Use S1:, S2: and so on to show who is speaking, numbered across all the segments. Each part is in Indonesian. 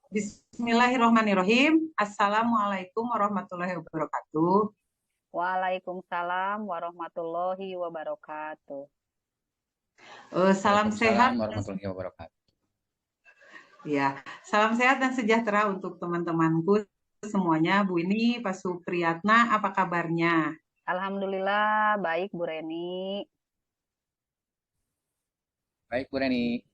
S1: Bismillahirrahmanirrahim. Assalamualaikum warahmatullahi wabarakatuh.
S2: Waalaikumsalam warahmatullahi wabarakatuh.
S1: Salam sehat,
S3: Waalaikumsalam warahmatullahi wabarakatuh.
S1: ya. Salam sehat dan sejahtera untuk teman-temanku semuanya. Bu ini, Pak Supriyatna, apa kabarnya?
S2: Alhamdulillah baik Bu Reni.
S3: Baik, Bu Reni.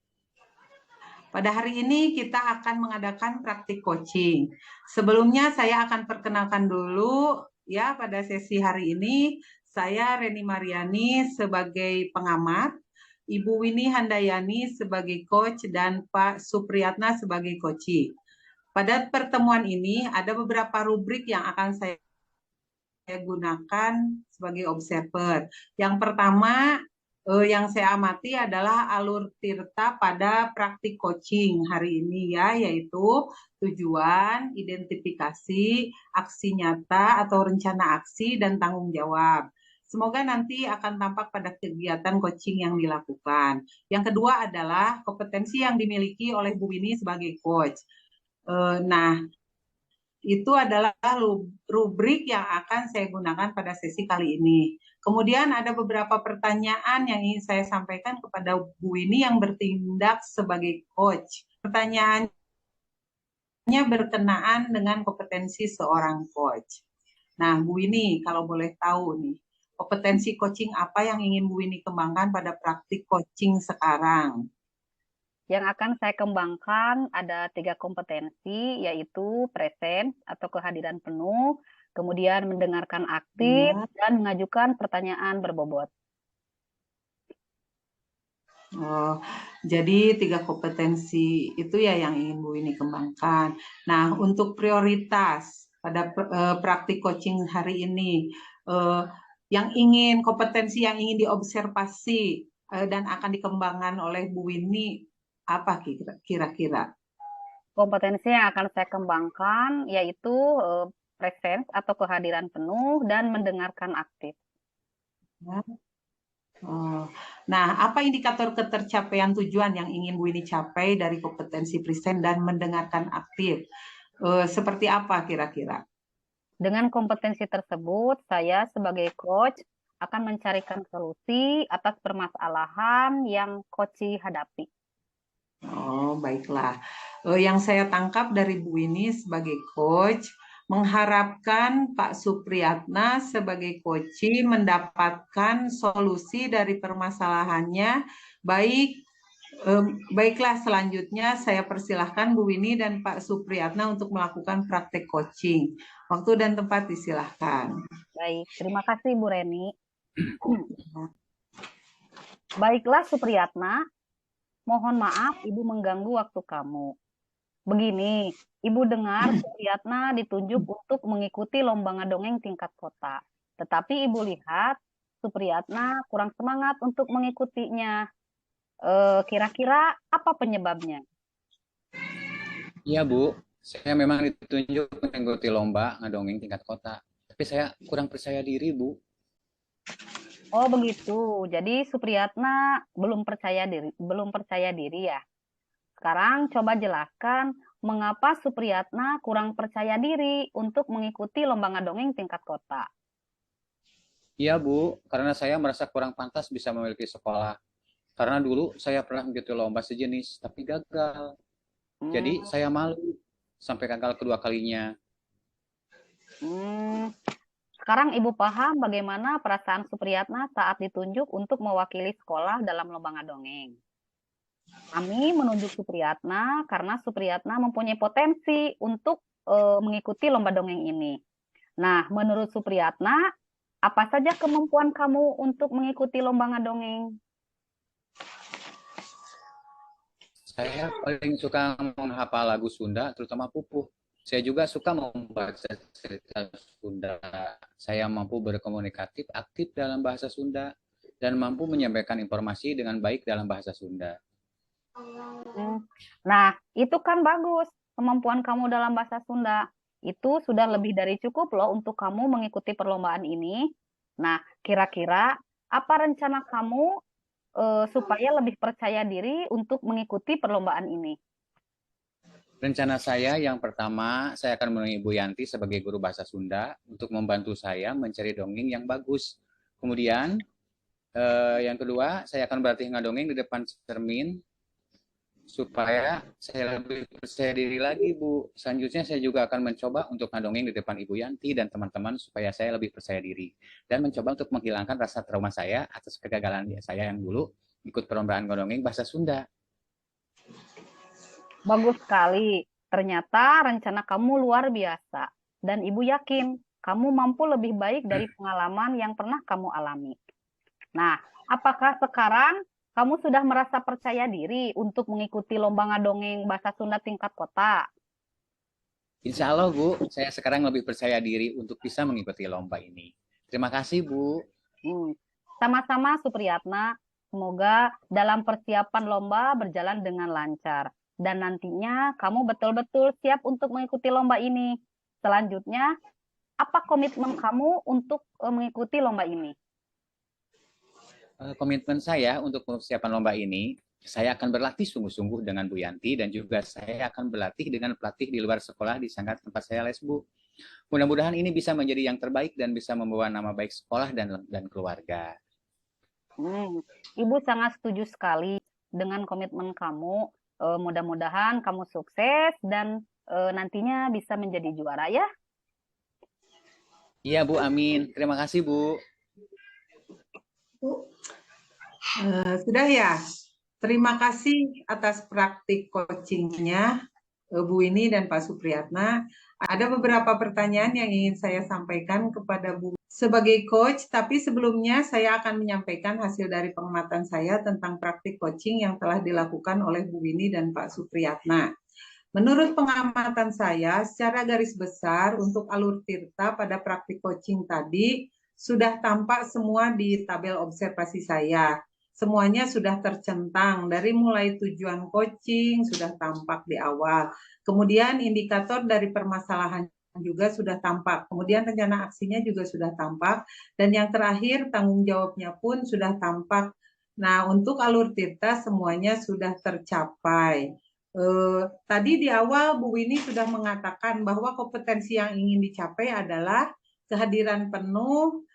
S1: Pada hari ini kita akan mengadakan praktik coaching. Sebelumnya saya akan perkenalkan dulu ya pada sesi hari ini. Saya Reni Mariani sebagai pengamat, Ibu Winnie Handayani sebagai coach, dan Pak Supriyatna sebagai coaching. Pada pertemuan ini ada beberapa rubrik yang akan saya gunakan sebagai observer. Yang pertama yang saya amati adalah alur Tirta pada praktik coaching hari ini ya, yaitu tujuan, identifikasi, aksi nyata atau rencana aksi, dan tanggung jawab. Semoga nanti akan tampak pada kegiatan coaching yang dilakukan. Yang kedua adalah kompetensi yang dimiliki oleh Bu Winnie sebagai coach. Nah, itu adalah rubrik yang akan saya gunakan pada sesi kali ini. Kemudian ada beberapa pertanyaan yang ingin saya sampaikan kepada Bu Winnie yang bertindak sebagai coach. Pertanyaannya berkenaan dengan kompetensi seorang coach. Nah, Bu Winnie, kalau boleh tahu nih, kompetensi coaching apa yang ingin Bu Winnie kembangkan pada praktik coaching sekarang?
S2: Yang akan saya kembangkan ada 3 kompetensi, yaitu presence atau kehadiran penuh, kemudian mendengarkan aktif, dan mengajukan pertanyaan berbobot.
S1: Oh, jadi 3 kompetensi itu ya yang ingin Bu Winnie kembangkan. Nah, untuk prioritas pada praktik coaching hari ini, kompetensi yang ingin diobservasi dan akan dikembangkan oleh Bu Winnie apa kira-kira?
S2: Kompetensi yang akan saya kembangkan yaitu presence atau kehadiran penuh dan mendengarkan aktif.
S1: Nah, apa indikator ketercapaian tujuan yang ingin Bu Winnie capai dari kompetensi present dan mendengarkan aktif? Seperti apa kira-kira?
S2: Dengan kompetensi tersebut, saya sebagai coach akan mencarikan solusi atas permasalahan yang coach hadapi.
S1: Oh, baiklah. Yang saya tangkap dari Bu Winnie sebagai coach, mengharapkan Pak Supriyatna sebagai coach mendapatkan solusi dari permasalahannya. Baiklah, selanjutnya saya persilahkan Bu Winnie dan Pak Supriyatna untuk melakukan praktek coaching. Waktu dan tempat disilahkan.
S2: Baik, terima kasih Bu Reni. Baiklah Supriyatna, mohon maaf Ibu mengganggu waktu kamu. Begini, Ibu dengar Supriyatna ditunjuk untuk mengikuti lomba ngadongeng tingkat kota. Tetapi Ibu lihat Supriyatna kurang semangat untuk mengikutinya. Kira-kira apa penyebabnya?
S3: Iya, Bu. Saya memang ditunjuk mengikuti lomba ngadongeng tingkat kota. Tapi saya kurang percaya diri, Bu.
S2: Oh begitu. Jadi Supriyatna belum percaya diri ya. Sekarang coba jelaskan mengapa Supriyatna kurang percaya diri untuk mengikuti lomba ngadongeng tingkat kota.
S3: Iya, Bu. Karena saya merasa kurang pantas bisa memiliki sekolah. Karena dulu saya pernah mengikuti lomba sejenis, tapi gagal. Jadi saya malu sampai gagal kedua kalinya.
S2: Sekarang Ibu paham bagaimana perasaan Supriyatna saat ditunjuk untuk mewakili sekolah dalam lomba ngadongeng. Kami menunjuk Supriyatna karena Supriyatna mempunyai potensi untuk mengikuti lomba dongeng ini. Nah, menurut Supriyatna, apa saja kemampuan kamu untuk mengikuti lomba ngadongeng?
S3: Saya paling suka menghafal lagu Sunda, terutama Pupuh. Saya juga suka membaca cerita Sunda. Saya mampu berkomunikatif aktif dalam bahasa Sunda dan mampu menyampaikan informasi dengan baik dalam bahasa Sunda.
S2: Nah, itu kan bagus. Kemampuan kamu dalam bahasa Sunda. Itu sudah lebih dari cukup loh untuk kamu mengikuti perlombaan ini. Nah, kira-kira apa rencana kamu supaya lebih percaya diri untuk mengikuti perlombaan ini?
S3: Rencana saya yang pertama, saya akan menemui Ibu Yanti sebagai guru bahasa Sunda untuk membantu saya mencari dongeng yang bagus. Kemudian, yang kedua, saya akan berlatih ngadongeng di depan cermin supaya saya lebih percaya diri lagi, Bu. Selanjutnya saya juga akan mencoba untuk ngadongeng di depan Ibu Yanti dan teman-teman supaya saya lebih percaya diri. Dan mencoba untuk menghilangkan rasa trauma saya atas kegagalan saya yang dulu ikut perlombaan ngadongeng bahasa Sunda.
S2: Bagus sekali. Ternyata rencana kamu luar biasa. Dan Ibu yakin kamu mampu lebih baik dari pengalaman yang pernah kamu alami. Nah, apakah sekarang kamu sudah merasa percaya diri untuk mengikuti lomba ngadongeng bahasa Sunda tingkat kota?
S3: Insya Allah, Bu, saya sekarang lebih percaya diri untuk bisa mengikuti lomba ini. Terima kasih, Bu.
S2: Sama-sama Supriyatna, semoga dalam persiapan lomba berjalan dengan lancar. Dan nantinya kamu betul-betul siap untuk mengikuti lomba ini. Selanjutnya, apa komitmen kamu untuk mengikuti lomba ini?
S3: Komitmen saya untuk persiapan lomba ini, saya akan berlatih sungguh-sungguh dengan Bu Yanti dan juga saya akan berlatih dengan pelatih di luar sekolah di sangat tempat saya les, Bu. Mudah-mudahan ini bisa menjadi yang terbaik dan bisa membawa nama baik sekolah dan keluarga.
S2: Ibu sangat setuju sekali dengan komitmen kamu. Mudah-mudahan kamu sukses dan nantinya bisa menjadi juara ya.
S3: Iya, Bu, amin. Terima kasih, Bu.
S1: Sudah ya. Terima kasih atas praktik coachingnya, Bu Winnie dan Pak Supriyatna. Ada beberapa pertanyaan yang ingin saya sampaikan kepada Bu sebagai coach, tapi sebelumnya saya akan menyampaikan hasil dari pengamatan saya tentang praktik coaching yang telah dilakukan oleh Bu Winnie dan Pak Supriyatna. Menurut pengamatan saya, secara garis besar untuk alur Tirta pada praktik coaching tadi sudah tampak semua di tabel observasi saya. Semuanya sudah tercentang, dari mulai tujuan coaching sudah tampak di awal. Kemudian indikator dari permasalahan juga sudah tampak. Kemudian rencana aksinya juga sudah tampak. Dan yang terakhir tanggung jawabnya pun sudah tampak. Nah, untuk alur Tirta semuanya sudah tercapai. Tadi di awal Bu Winnie sudah mengatakan bahwa kompetensi yang ingin dicapai adalah kehadiran penuh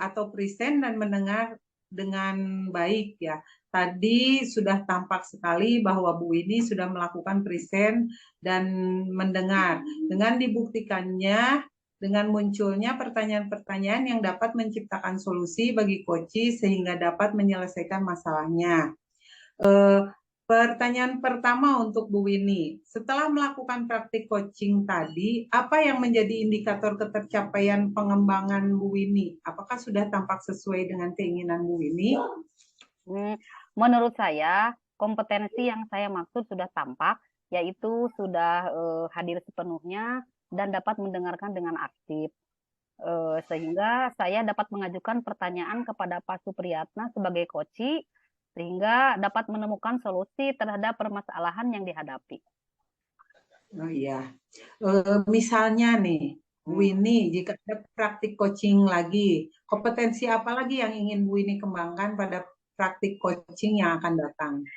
S1: atau present dan mendengar dengan baik ya. Tadi sudah tampak sekali bahwa Bu Winnie sudah melakukan present dan mendengar. Dengan dibuktikannya dengan munculnya pertanyaan-pertanyaan yang dapat menciptakan solusi bagi coach sehingga dapat menyelesaikan masalahnya. Pertanyaan pertama untuk Bu Winnie, setelah melakukan praktik coaching tadi, apa yang menjadi indikator ketercapaian pengembangan Bu Winnie? Apakah sudah tampak sesuai dengan keinginan Bu Winnie?
S2: Menurut saya, kompetensi yang saya maksud sudah tampak, yaitu sudah hadir sepenuhnya dan dapat mendengarkan dengan aktif. Sehingga saya dapat mengajukan pertanyaan kepada Pak Supriyatna sebagai coach, sehingga dapat menemukan solusi terhadap permasalahan yang dihadapi.
S1: Oh iya, misalnya nih, Bu Winnie, jika ada praktik coaching lagi, kompetensi apa lagi yang ingin Bu Winnie kembangkan pada praktik coaching yang akan datang?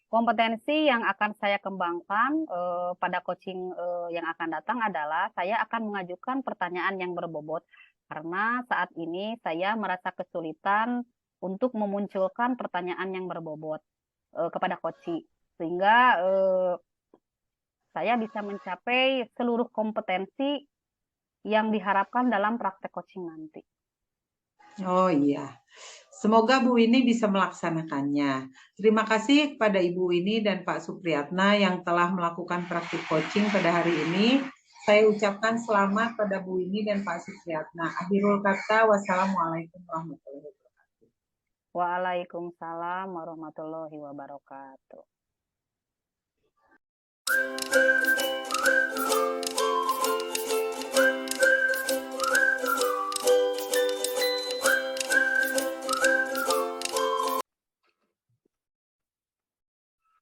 S2: Kompetensi yang akan saya kembangkan pada coaching yang akan datang adalah saya akan mengajukan pertanyaan yang berbobot, karena saat ini saya merasa kesulitan untuk memunculkan pertanyaan yang berbobot kepada coach, sehingga saya bisa mencapai seluruh kompetensi yang diharapkan dalam praktek coaching nanti.
S1: Oh iya, semoga Bu Winnie bisa melaksanakannya. Terima kasih kepada Ibu Winnie dan Pak Supriyatna yang telah melakukan praktik coaching pada hari ini. Saya ucapkan selamat pada Bu Winnie dan Pak Supriyatna. Akhirul kata, wassalamualaikum warahmatullahi wabarakatuh.
S2: Waalaikumsalam warahmatullahi wabarakatuh.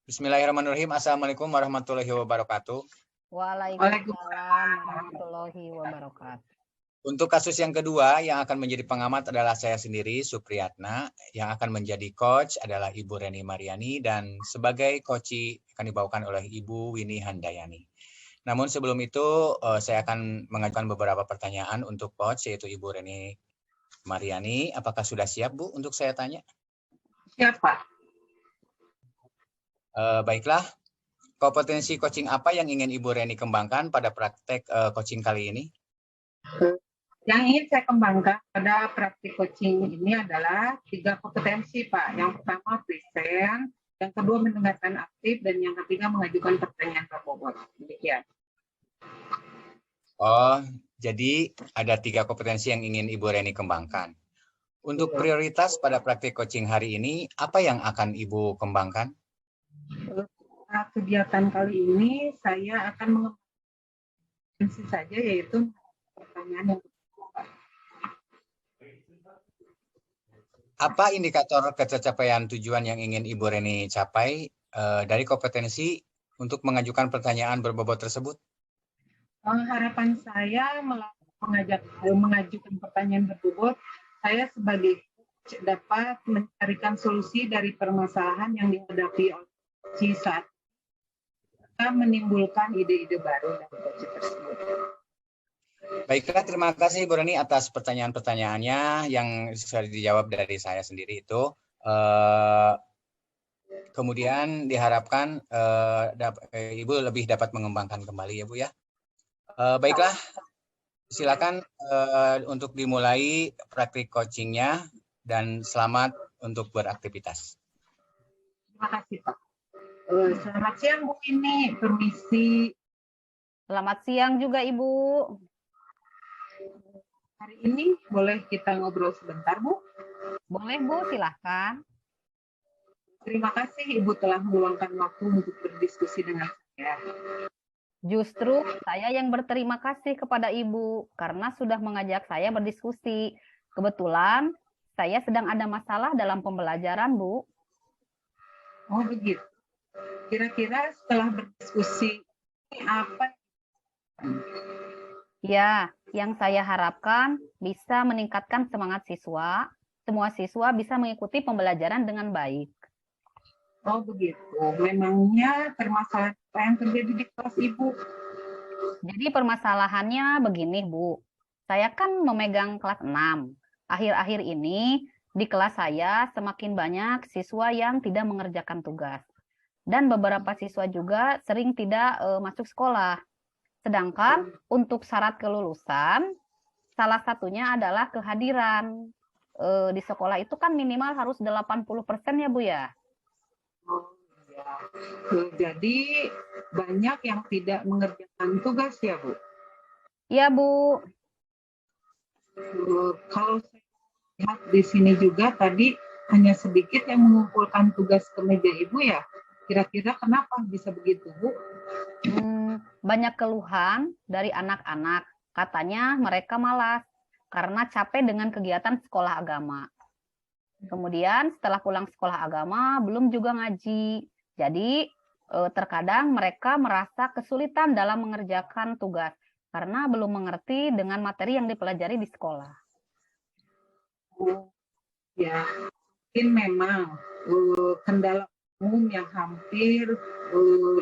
S3: Bismillahirrahmanirrahim. Assalamualaikum warahmatullahi wabarakatuh.
S2: Waalaikumsalam warahmatullahi wabarakatuh.
S4: Untuk kasus yang kedua yang akan menjadi pengamat adalah saya sendiri, Supriyatna. Yang akan menjadi coach adalah Ibu Reni Mariani dan sebagai coach akan dibawakan oleh Ibu Winnie Handayani. Namun sebelum itu saya akan mengajukan beberapa pertanyaan untuk coach yaitu Ibu Reni Mariani. Apakah sudah siap Bu untuk saya tanya?
S1: Siap, Pak.
S4: Baiklah. Kompetensi coaching apa yang ingin Ibu Reni kembangkan pada praktek coaching kali ini?
S1: Yang ingin saya kembangkan pada praktik coaching ini adalah 3 kompetensi, Pak. Yang pertama present, yang kedua mendengarkan aktif, dan yang ketiga mengajukan pertanyaan berbobot. Demikian.
S4: Oh, jadi ada 3 kompetensi yang ingin Ibu Reni kembangkan. Untuk prioritas pada praktik coaching hari ini, apa yang akan Ibu kembangkan?
S1: Kegiatan kali ini saya akan mengembangkan saja, yaitu pertanyaan yang
S4: Apa indikator ketercapaian tujuan yang ingin Ibu Reni capai dari kompetensi untuk mengajukan pertanyaan berbobot tersebut?
S1: harapan saya mengajukan pertanyaan berbobot, saya sebagai coach dapat mencarikan solusi dari permasalahan yang dihadapi oleh coach saat menimbulkan ide-ide baru dari coach tersebut.
S4: Baiklah, terima kasih Bu Reni atas pertanyaan-pertanyaannya yang sudah dijawab dari saya sendiri itu. Kemudian diharapkan Ibu lebih dapat mengembangkan kembali ya Bu ya. Baiklah, silakan untuk dimulai praktik coachingnya dan selamat untuk beraktivitas.
S1: Terima kasih, Pak. Selamat siang Bu Ini, permisi.
S2: Selamat siang juga Ibu.
S1: Hari ini boleh kita ngobrol sebentar, Bu?
S2: Boleh Bu, silahkan.
S1: Terima kasih Ibu telah meluangkan waktu untuk berdiskusi dengan saya.
S2: Justru saya yang berterima kasih kepada Ibu karena sudah mengajak saya berdiskusi. Kebetulan saya sedang ada masalah dalam pembelajaran, Bu.
S1: Oh begitu. Kira-kira setelah berdiskusi apa?
S2: Ya, yang saya harapkan bisa meningkatkan semangat siswa. Semua siswa bisa mengikuti pembelajaran dengan baik.
S1: Oh begitu. Memangnya permasalahan apa yang terjadi di kelas Ibu?
S2: Jadi permasalahannya begini, Bu. Saya kan memegang kelas 6. Akhir-akhir ini di kelas saya semakin banyak siswa yang tidak mengerjakan tugas. Dan beberapa siswa juga sering tidak masuk sekolah. Sedangkan untuk syarat kelulusan, salah satunya adalah kehadiran. Di sekolah itu kan minimal harus 80% ya Bu ya?
S1: Oh, ya. Jadi banyak yang tidak mengerjakan tugas ya Bu?
S2: Iya Bu.
S1: Kalau saya lihat di sini juga tadi hanya sedikit yang mengumpulkan tugas ke meja Ibu ya? Kira-kira kenapa bisa begitu Bu?
S2: Banyak keluhan dari anak-anak. Katanya mereka malas karena capek dengan kegiatan sekolah agama. Kemudian setelah pulang sekolah agama belum juga ngaji. Jadi terkadang mereka merasa kesulitan dalam mengerjakan tugas karena belum mengerti dengan materi yang dipelajari di sekolah.
S1: Ya, mungkin memang kendala umum yang hampir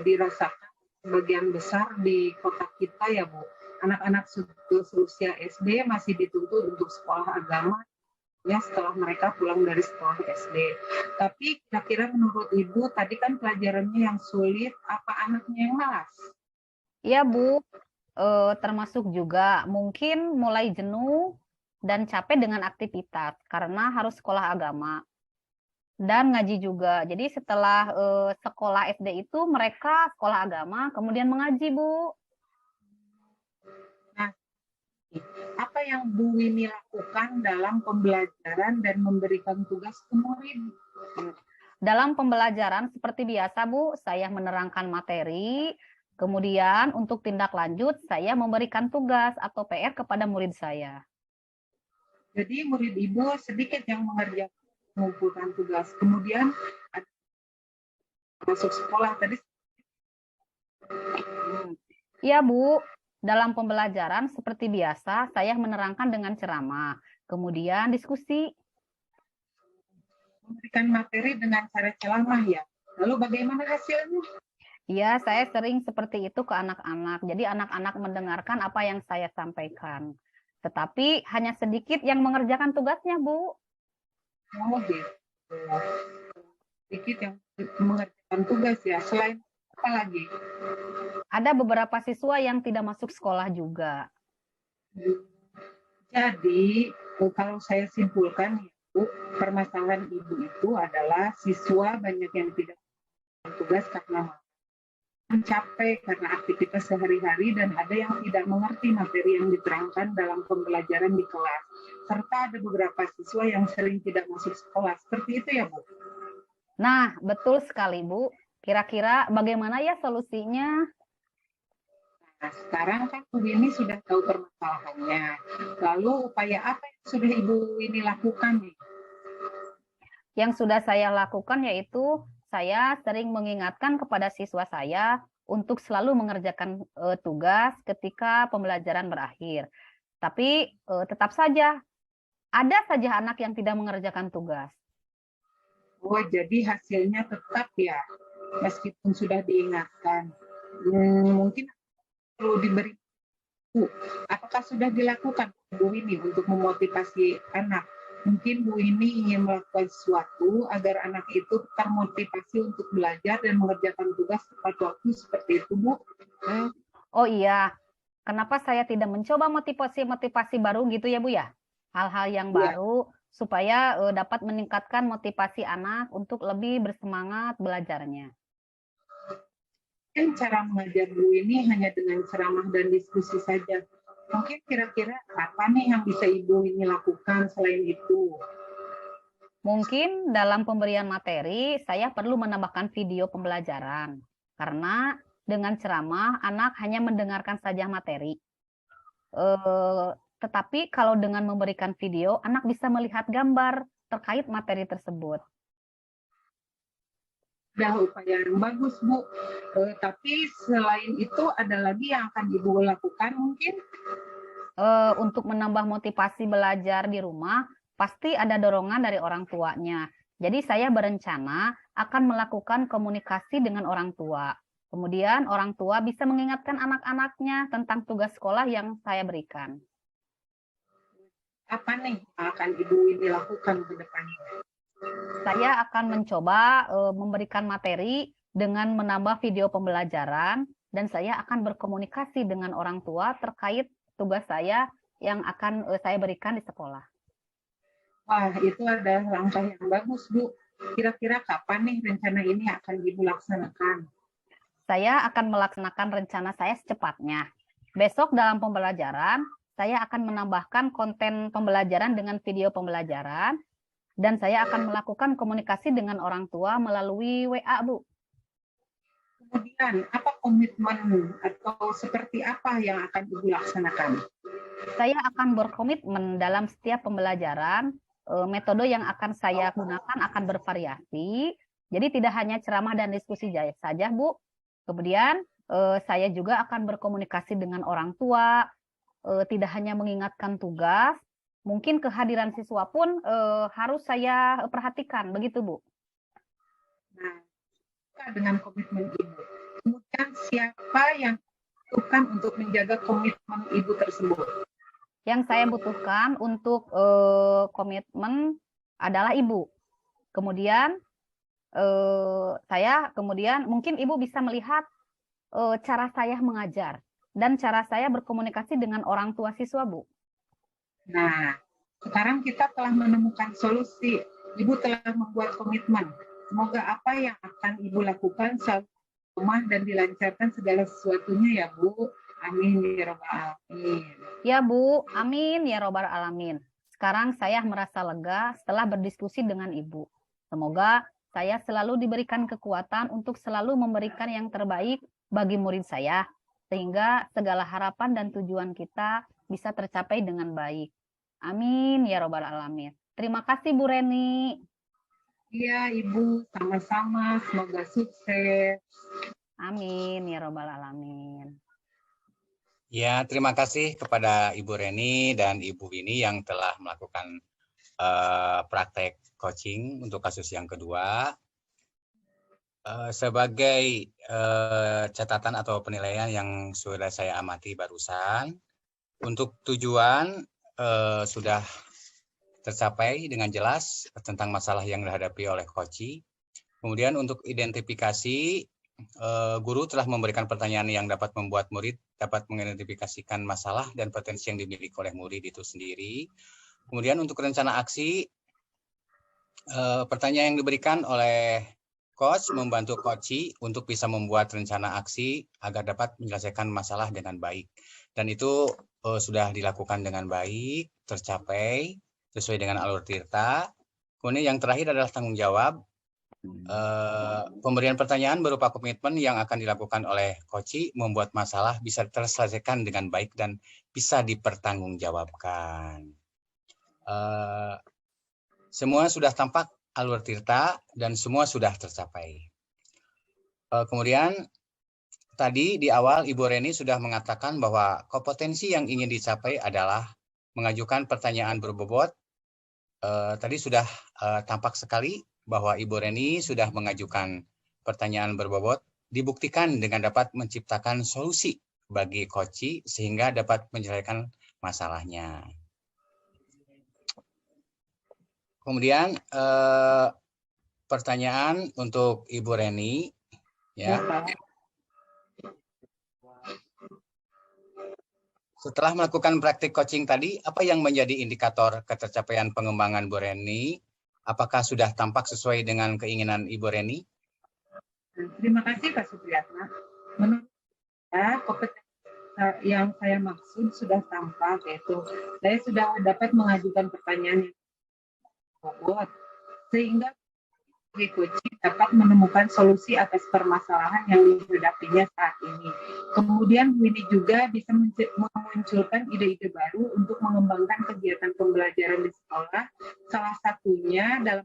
S1: dirasakan sebagian besar di kota kita ya Bu. Anak-anak seusia SD masih dituntut untuk sekolah agama ya setelah mereka pulang dari sekolah SD. Tapi kira-kira menurut Ibu tadi kan pelajarannya yang sulit, apa anaknya yang malas?
S2: Iya Bu, termasuk juga mungkin mulai jenuh dan capek dengan aktivitas karena harus sekolah agama. Dan ngaji juga. Jadi setelah sekolah SD itu mereka sekolah agama, kemudian mengaji, Bu.
S1: Nah, apa yang Bu Winnie lakukan dalam pembelajaran dan memberikan tugas ke murid?
S2: Dalam pembelajaran seperti biasa, Bu, saya menerangkan materi, kemudian untuk tindak lanjut saya memberikan tugas atau PR kepada murid saya.
S1: Jadi murid Ibu sedikit yang mengumpulkan tugas, kemudian masuk sekolah tadi.
S2: Iya Bu, dalam pembelajaran seperti biasa, saya menerangkan dengan ceramah, kemudian diskusi.
S1: Memberikan materi dengan cara ceramah ya. Lalu bagaimana hasilnya?
S2: Ya, saya sering seperti itu ke anak-anak. Jadi anak-anak mendengarkan apa yang saya sampaikan. Tetapi hanya sedikit yang mengerjakan tugasnya, Bu.
S1: Oh gitu. Sedikit yang mengerjakan tugas ya. Selain apa lagi?
S2: Ada beberapa siswa yang tidak masuk sekolah juga.
S1: Jadi kalau saya simpulkan, Ibu, permasalahan Ibu itu adalah siswa banyak yang tidak melakukan tugas karena capek karena aktivitas sehari-hari dan ada yang tidak mengerti materi yang diterangkan dalam pembelajaran di kelas. Serta ada beberapa siswa yang sering tidak masuk sekolah. Seperti itu ya, Bu?
S2: Nah, betul sekali, Bu. Kira-kira bagaimana ya solusinya?
S1: Nah, sekarang kan Bu Winnie sudah tahu permasalahannya. Lalu upaya apa yang sudah Ibu Winnie lakukan nih?
S2: Yang sudah saya lakukan yaitu saya sering mengingatkan kepada siswa saya untuk selalu mengerjakan tugas ketika pembelajaran berakhir. Tapi tetap saja, ada saja anak yang tidak mengerjakan tugas.
S1: Oh, jadi hasilnya tetap ya, meskipun sudah diingatkan. Mungkin perlu diberi. Apakah sudah dilakukan Bu Winnie untuk memotivasi anak? Mungkin Bu Winnie ingin melakukan sesuatu agar anak itu termotivasi untuk belajar dan mengerjakan tugas tepat waktu seperti itu, Bu.
S2: Oh iya, kenapa saya tidak mencoba motivasi-motivasi baru gitu ya Bu ya? Hal-hal yang baru supaya dapat meningkatkan motivasi anak untuk lebih bersemangat belajarnya.
S1: Mungkin cara mengajar Bu Winnie hanya dengan ceramah dan diskusi saja. Mungkin kira-kira apa nih yang bisa Ibu Winnie lakukan selain itu?
S2: Mungkin dalam pemberian materi, saya perlu menambahkan video pembelajaran. Karena dengan ceramah, anak hanya mendengarkan saja materi. Tetapi kalau dengan memberikan video, anak bisa melihat gambar terkait materi tersebut.
S1: Sudah upaya yang bagus, Bu. Tapi selain itu ada lagi yang akan Ibu lakukan mungkin?
S2: Untuk menambah motivasi belajar di rumah, pasti ada dorongan dari orang tuanya. Jadi saya berencana akan melakukan komunikasi dengan orang tua. Kemudian orang tua bisa mengingatkan anak-anaknya tentang tugas sekolah yang saya berikan.
S1: Apa nih yang akan Ibu Winnie lakukan ke depannya?
S2: Saya akan mencoba memberikan materi dengan menambah video pembelajaran dan saya akan berkomunikasi dengan orang tua terkait tugas saya yang akan saya berikan di sekolah.
S1: Wah, itu adalah langkah yang bagus, Bu. Kira-kira kapan nih rencana ini akan Ibu laksanakan?
S2: Saya akan melaksanakan rencana saya secepatnya. Besok dalam pembelajaran, saya akan menambahkan konten pembelajaran dengan video pembelajaran dan saya akan melakukan komunikasi dengan orang tua melalui WA, Bu.
S1: Kemudian, apa komitmen atau seperti apa yang akan Ibu laksanakan?
S2: Saya akan berkomitmen dalam setiap pembelajaran, metode yang akan saya gunakan akan bervariasi. Jadi tidak hanya ceramah dan diskusi saja, Bu. Kemudian saya juga akan berkomunikasi dengan orang tua, tidak hanya mengingatkan tugas, mungkin kehadiran siswa pun harus saya perhatikan, begitu Bu.
S1: Nah, dengan komitmen Ibu. Kemudian siapa yang butuhkan untuk menjaga komitmen Ibu tersebut?
S2: Yang saya butuhkan untuk komitmen adalah Ibu. Kemudian kemudian mungkin Ibu bisa melihat cara saya mengajar dan cara saya berkomunikasi dengan orang tua siswa, Bu.
S1: Nah, sekarang kita telah menemukan solusi. Ibu telah membuat komitmen. Semoga apa yang akan Ibu lakukan selalu rumah dan dilancarkan segala sesuatunya ya, Bu. Amin ya robbal alamin.
S2: Ya, Bu. Amin ya robbal alamin. Sekarang saya merasa lega setelah berdiskusi dengan Ibu. Semoga saya selalu diberikan kekuatan untuk selalu memberikan yang terbaik bagi murid saya, sehingga segala harapan dan tujuan kita bisa tercapai dengan baik. Amin ya robbal alamin. Terima kasih Bu Reni.
S1: Iya Ibu, sama-sama. Semoga sukses.
S2: Amin ya robbal alamin.
S4: Ya, terima kasih kepada Ibu Reni dan Ibu Winnie yang telah melakukan praktek coaching untuk kasus yang kedua. Sebagai catatan atau penilaian yang sudah saya amati barusan, untuk tujuan sudah tercapai dengan jelas tentang masalah yang dihadapi oleh Koci. Kemudian untuk identifikasi, guru telah memberikan pertanyaan yang dapat membuat murid dapat mengidentifikasikan masalah dan potensi yang dimiliki oleh murid itu sendiri. Kemudian untuk rencana aksi, pertanyaan yang diberikan oleh coach membantu Koci untuk bisa membuat rencana aksi agar dapat menyelesaikan masalah dengan baik. Dan itu sudah dilakukan dengan baik, tercapai sesuai dengan alur tirta. Kemudian yang terakhir adalah tanggung jawab. Pemberian pertanyaan berupa komitmen yang akan dilakukan oleh Koci membuat masalah bisa terselesaikan dengan baik dan bisa dipertanggungjawabkan. Semua sudah tampak alur tirta dan semua sudah tercapai. Kemudian tadi di awal Ibu Reni sudah mengatakan bahwa kompetensi yang ingin dicapai adalah mengajukan pertanyaan berbobot. Tadi sudah tampak sekali bahwa Ibu Reni sudah mengajukan pertanyaan berbobot, dibuktikan dengan dapat menciptakan solusi bagi Koci sehingga dapat menyelesaikan masalahnya. Kemudian pertanyaan untuk Ibu Reni, ya. Setelah melakukan praktik coaching tadi, apa yang menjadi indikator ketercapaian pengembangan Bu Reni? Apakah sudah tampak sesuai dengan keinginan Ibu Reni?
S1: Terima kasih Pak Supriyatna. Menurut saya, kompetensi yang saya maksud sudah tampak, yaitu saya sudah dapat mengajukan pertanyaan yang bobot, sehingga coaching dapat menemukan solusi atas permasalahan yang dihadapinya saat ini. Kemudian Winnie juga bisa memunculkan ide-ide baru untuk mengembangkan kegiatan pembelajaran di sekolah. Salah satunya dalam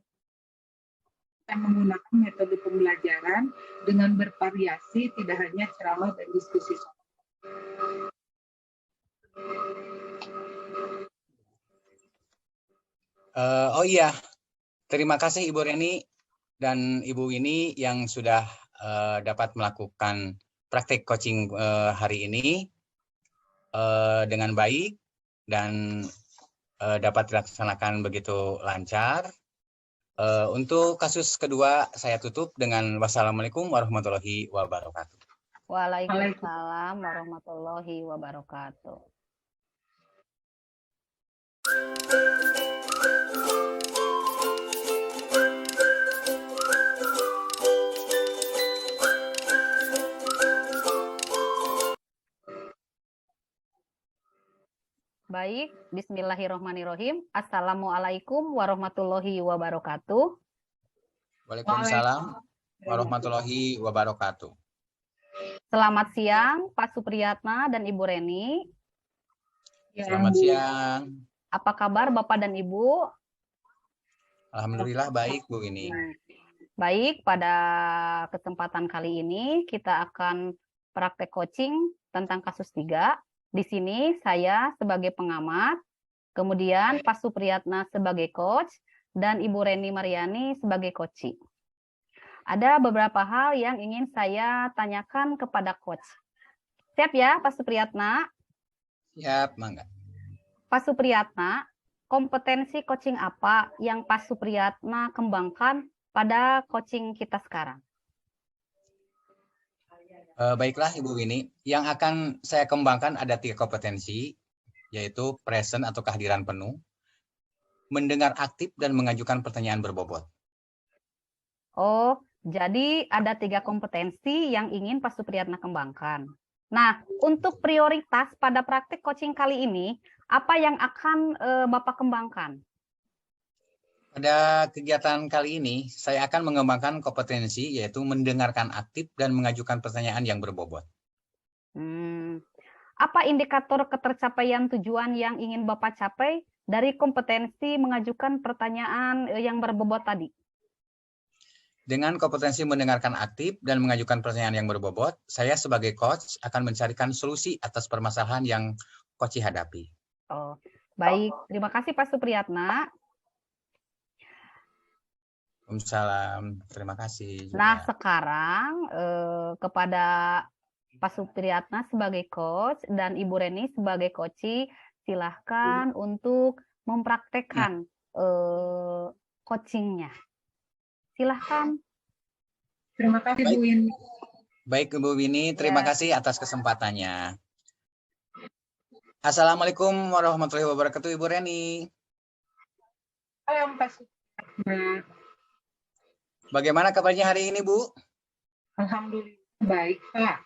S1: menggunakan metode pembelajaran dengan bervariasi, tidak hanya ceramah dan diskusi.
S4: Oh iya, terima kasih Ibu Reni dan Ibu Winnie yang sudah dapat melakukan praktik coaching hari ini dengan baik dan dapat dilaksanakan begitu lancar. Untuk kasus kedua saya tutup dengan wassalamualaikum warahmatullahi wabarakatuh.
S2: Waalaikumsalam warahmatullahi wabarakatuh. Baik, bismillahirrahmanirrahim. Assalamualaikum warahmatullahi wabarakatuh.
S4: Waalaikumsalam warahmatullahi wabarakatuh.
S2: Selamat siang, Pak Supriyatna dan Ibu Reni.
S4: Selamat siang.
S2: Apa kabar Bapak dan Ibu?
S4: Alhamdulillah baik, Bu Winnie.
S2: Baik, pada kesempatan kali ini kita akan praktek coaching tentang kasus 3. Di sini saya sebagai pengamat, kemudian Pak Supriyatna sebagai coach, dan Ibu Reni Mariani sebagai coach. Ada beberapa hal yang ingin saya tanyakan kepada coach. Siap ya Pak Supriyatna?
S4: Siap, mangga.
S2: Pak Supriyatna, kompetensi coaching apa yang Pak Supriyatna kembangkan pada coaching kita sekarang?
S4: Baiklah Ibu Winnie, yang akan saya kembangkan ada 3 kompetensi, yaitu present atau kehadiran penuh, mendengar aktif dan mengajukan pertanyaan berbobot.
S2: Oh, jadi ada 3 kompetensi yang ingin Pak Supriyatna kembangkan. Nah, untuk prioritas pada praktik coaching kali ini, apa yang akan Bapak kembangkan?
S4: Pada kegiatan kali ini, saya akan mengembangkan kompetensi yaitu mendengarkan aktif dan mengajukan pertanyaan yang berbobot.
S2: Apa indikator ketercapaian tujuan yang ingin Bapak capai dari kompetensi mengajukan pertanyaan yang berbobot tadi?
S4: Dengan kompetensi mendengarkan aktif dan mengajukan pertanyaan yang berbobot, saya sebagai coach akan mencarikan solusi atas permasalahan yang coach hadapi.
S2: Oh, baik. Terima kasih Pak Supriyatna.
S4: Waalaikumsalam. Terima kasih juga.
S2: Nah, sekarang kepada Pak Supriyatna sebagai coach dan Ibu Reni sebagai coachee, silahkan untuk mempraktekkan coachingnya. Silahkan.
S1: Terima kasih Bu
S4: Baik.
S1: Winnie.
S4: Baik Ibu Winnie, terima kasih atas kesempatannya. Assalamualaikum warahmatullahi wabarakatuh Ibu Reni.
S1: Halo Pak Supriyatna.
S4: Bagaimana kabarnya hari ini Bu?
S1: Alhamdulillah baik Pak.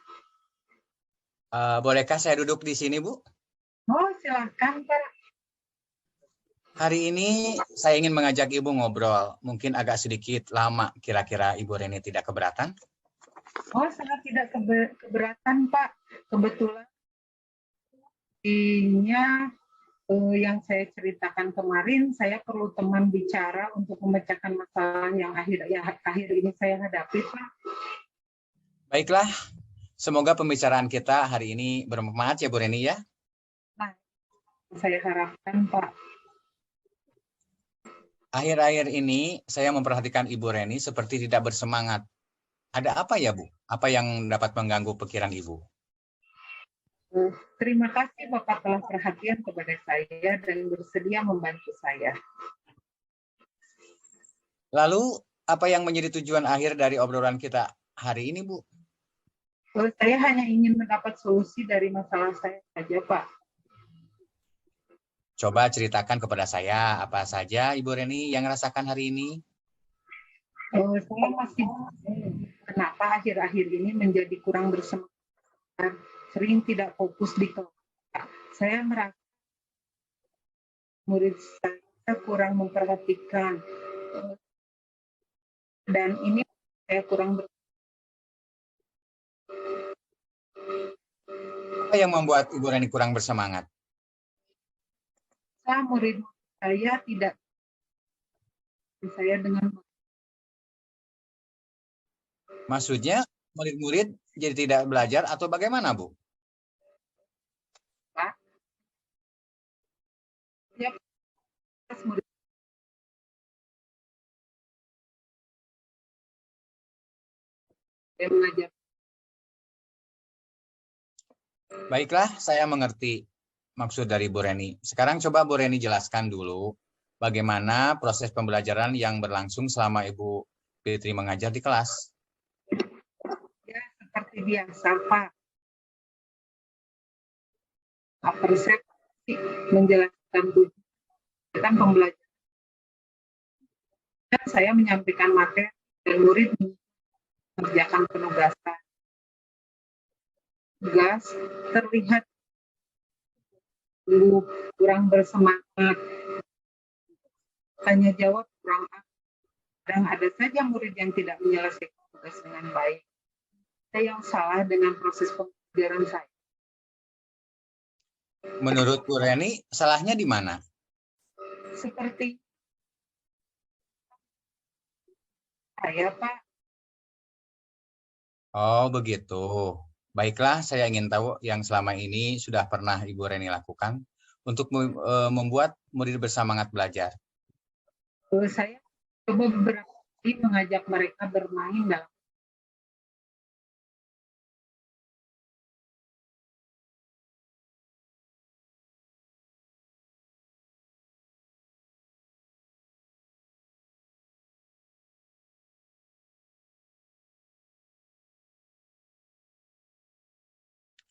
S4: Bolehkah saya duduk di sini Bu?
S1: Oh silakan Pak.
S4: Hari ini saya ingin mengajak Ibu ngobrol, mungkin agak sedikit lama, kira-kira Ibu Reni tidak keberatan?
S1: Oh sangat tidak keberatan Pak. Kebetulan yang saya ceritakan kemarin, saya perlu teman bicara untuk memecahkan masalah yang akhir ini saya hadapi Pak.
S4: Baiklah, semoga pembicaraan kita hari ini bermanfaat ya Bu Reni ya.
S1: Nah, saya harapkan Pak.
S4: Akhir-akhir ini saya memperhatikan Ibu Reni seperti tidak bersemangat. Ada apa ya Bu? Apa yang dapat mengganggu pikiran Ibu?
S1: Terima kasih Bapak telah perhatian kepada saya dan bersedia membantu saya.
S4: Lalu, apa yang menjadi tujuan akhir dari obrolan kita hari ini Bu?
S1: Saya hanya ingin mendapat solusi dari masalah saya saja Pak.
S4: Coba ceritakan kepada saya apa saja Ibu Reni yang rasakan hari ini.
S1: Saya masih kenapa akhir-akhir ini menjadi kurang bersemangat, sering tidak fokus di kelas. Saya merasa murid saya kurang memperhatikan dan ini saya kurang
S4: Apa yang membuat Ibu Reni kurang bersemangat?
S1: murid saya tidak saya dengan
S4: Maksudnya murid-murid jadi tidak belajar atau bagaimana Bu?
S1: Pak. Ya, murid saya mengajar.
S4: Baiklah, saya mengerti maksud dari Bu Reni. Sekarang coba Bu Reni jelaskan dulu bagaimana proses pembelajaran yang berlangsung selama Ibu Fitri mengajar di kelas.
S1: Ya, seperti biasa Pak. Persepsi menjelaskan tujuan pembelajaran. Dan saya menyampaikan materi dan murid mengerjakan penugasan. Tugas terlihat kurang bersemangat, tanya jawab kurang aktif, dan ada saja murid yang tidak menyelesaikan tugas dengan baik. Ada yang salah dengan proses pembelajaran saya.
S4: Menurut Bu Reni, salahnya di mana?
S1: Seperti saya, Pak.
S4: Oh, begitu. Baiklah, saya ingin tahu yang selama ini sudah pernah Ibu Reni lakukan untuk membuat murid bersemangat belajar.
S1: Saya coba beberapa kali mengajak mereka bermain dalam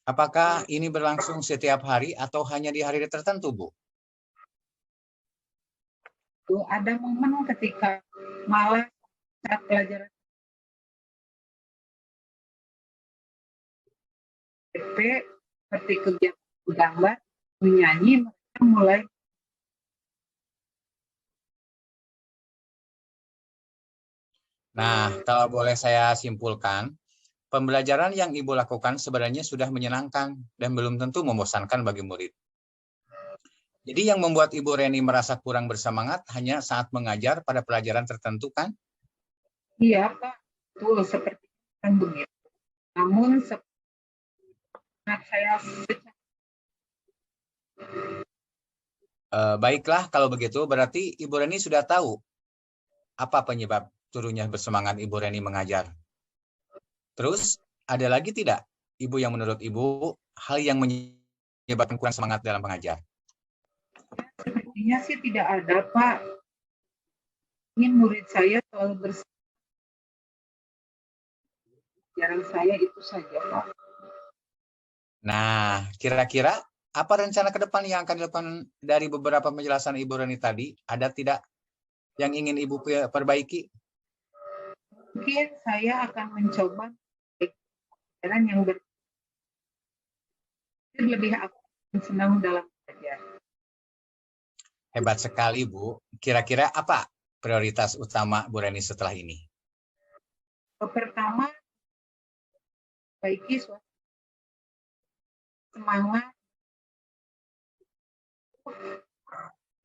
S4: Apakah ini berlangsung setiap hari atau hanya di hari tertentu, Bu?
S1: ada momen ketika malah saat pelajaran PP seperti kegiatan gambar, menyanyi, mereka mulai
S4: Nah, kalau boleh saya simpulkan, pembelajaran yang Ibu lakukan sebenarnya sudah menyenangkan dan belum tentu membosankan bagi murid. Jadi yang membuat Ibu Reni merasa kurang bersemangat hanya saat mengajar pada pelajaran tertentu kan?
S1: Iya, Pak. Betul, seperti yang begitu. Namun sangat saya
S4: Baiklah, kalau begitu berarti Ibu Reni sudah tahu apa penyebab turunnya bersemangat Ibu Reni mengajar. Terus, ada lagi tidak, Ibu, yang menurut Ibu hal yang menyebabkan kurang semangat dalam mengajar?
S1: sepertinya sih tidak ada, Pak. Ingin murid saya selalu bersama. Jarang saya itu saja, Pak.
S4: Nah, kira-kira apa rencana ke depan yang akan dilakukan dari beberapa penjelasan Ibu Reni tadi? Ada tidak yang ingin Ibu perbaiki?
S1: Mungkin saya akan mencoba jalan yang lebih aktif dan senang dalam belajar.
S4: Hebat sekali, Bu. Kira-kira apa prioritas utama Bu Reni setelah ini?
S1: Pertama, perbaiki semangat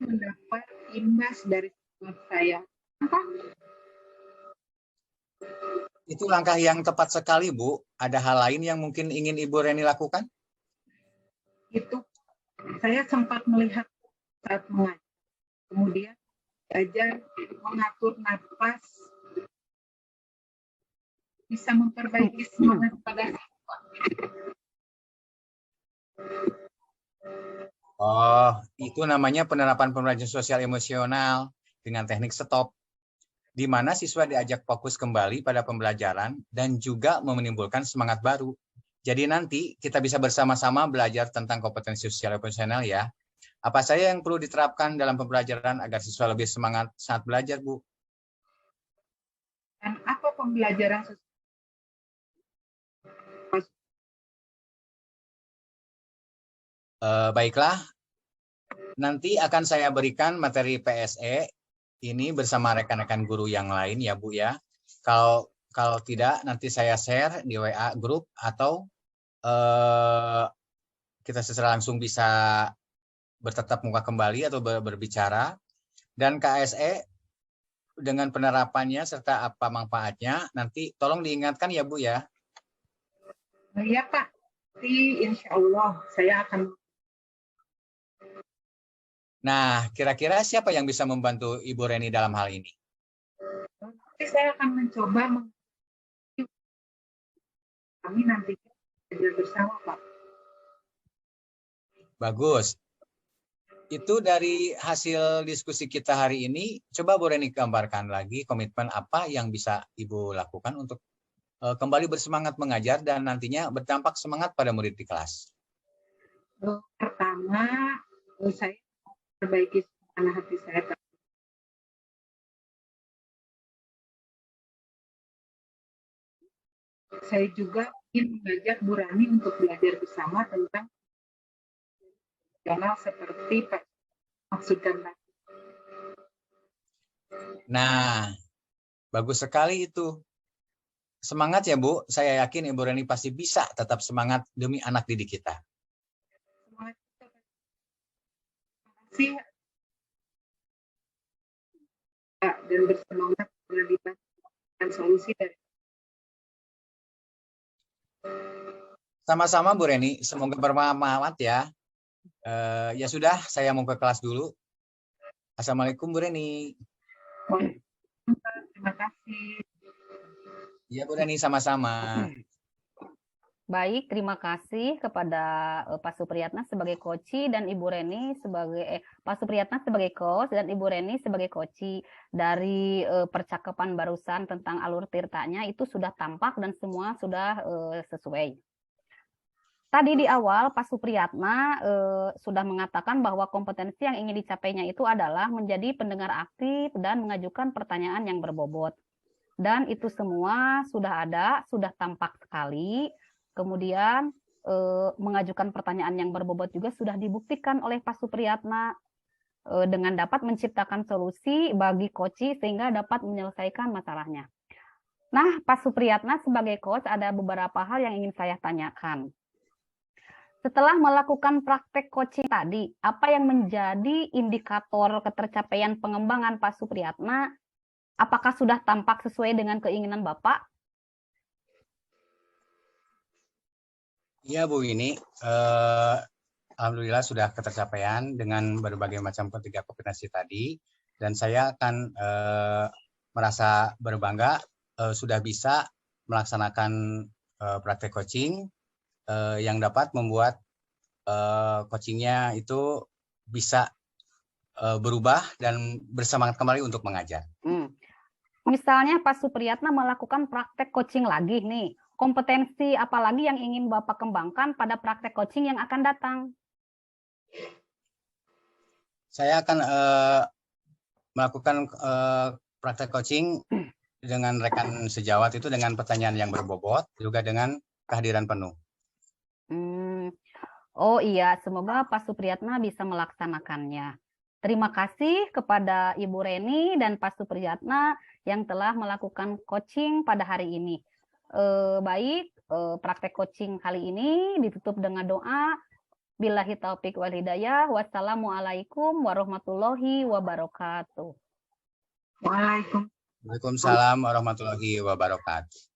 S1: mendapat imbas dari semangat saya.
S4: Itu langkah yang tepat sekali, Bu. Ada hal lain yang mungkin ingin Ibu Reni lakukan?
S1: Itu saya sempat melihat saat mengajar. Kemudian belajar mengatur nafas, bisa memperbaiki semangat pada siswa.
S4: Oh, itu namanya penerapan pembelajaran sosial emosional dengan teknik stop, di mana siswa diajak fokus kembali pada pembelajaran dan juga menimbulkan semangat baru. Jadi nanti kita bisa bersama-sama belajar tentang kompetensi sosial emosional ya. Apa saja yang perlu diterapkan dalam pembelajaran agar siswa lebih semangat saat belajar, Bu?
S1: Dan apa pembelajaran sosial?
S4: Baiklah, nanti akan saya berikan materi PSE ini bersama rekan-rekan guru yang lain ya, Bu ya. Kalau tidak, nanti saya share di WA grup atau kita secara langsung bisa bertatap muka kembali atau berbicara. Dan KSE dengan penerapannya serta apa manfaatnya, nanti tolong diingatkan ya, Bu ya.
S1: Ya, Pak. Nanti insya Allah saya akan.
S4: Nah, kira-kira siapa yang bisa membantu Ibu Reni dalam hal ini?
S1: Nanti saya akan mencoba kami nanti belajar bersama, Pak.
S4: Bagus. Itu dari hasil diskusi kita hari ini, coba Bu Reni gambarkan lagi komitmen apa yang bisa Ibu lakukan untuk kembali bersemangat mengajar dan nantinya berdampak semangat pada murid di kelas.
S1: Pertama, saya perbaiki suasana hati saya. Saya juga ingin mengajak Bu Rani untuk belajar bersama tentang jurnal seperti Pak maksudkan tadi.
S4: Nah, bagus sekali itu. Semangat ya, Bu. Saya yakin Ibu Reni pasti bisa tetap semangat demi anak didik kita.
S1: Semangat. Terima kasih. Dan bersemangat menemukan solusi dari.
S4: Sama-sama Bu Reni, semoga bermanfaat ya. Ya sudah, saya mau ke kelas dulu. Assalamualaikum Bu Reni.
S1: Terima kasih.
S4: Ya Bu Reni, sama-sama.
S2: Baik, terima kasih kepada Pak Supriyatna sebagai koci dan Ibu Reni sebagai Pak Supriyatna sebagai coach dan Ibu Reni sebagai koci. Dari percakapan barusan tentang alur tirtanya itu sudah tampak dan semua sudah sesuai. Tadi di awal Pak Supriyatna sudah mengatakan bahwa kompetensi yang ingin dicapainya itu adalah menjadi pendengar aktif dan mengajukan pertanyaan yang berbobot. Dan itu semua sudah ada, sudah tampak sekali. Kemudian mengajukan pertanyaan yang berbobot juga sudah dibuktikan oleh Pak Supriyatna dengan dapat menciptakan solusi bagi koci sehingga dapat menyelesaikan masalahnya. Nah, Pak Supriyatna sebagai coach ada beberapa hal yang ingin saya tanyakan. Setelah melakukan praktek coaching tadi, apa yang menjadi indikator ketercapaian pengembangan Pak Supriyatna Apakah sudah tampak sesuai dengan keinginan Bapak?
S4: Iya Bu Winnie, alhamdulillah sudah ketercapaian dengan berbagai macam ketiga kompetensi tadi, dan saya akan merasa berbangga sudah bisa melaksanakan praktek coaching yang dapat membuat coachingnya itu bisa berubah dan bersemangat kembali untuk mengajar.
S2: Misalnya Pak Supriyatna melakukan praktek coaching lagi nih, kompetensi apa lagi yang ingin Bapak kembangkan pada praktek coaching yang akan datang?
S4: Saya akan melakukan praktek coaching dengan rekan sejawat itu dengan pertanyaan yang berbobot, juga dengan kehadiran penuh.
S2: Oh iya, semoga Pak Supriyatna bisa melaksanakannya. Terima kasih kepada Ibu Reni dan Pak Supriyatna yang telah melakukan coaching pada hari ini. Baik, praktek coaching kali ini ditutup dengan doa. Billahi taufiq wal hidayah. Wassalamualaikum warahmatullahi wabarakatuh.
S1: Waalaikumsalam.
S4: Waalaikumsalam warahmatullahi wabarakatuh.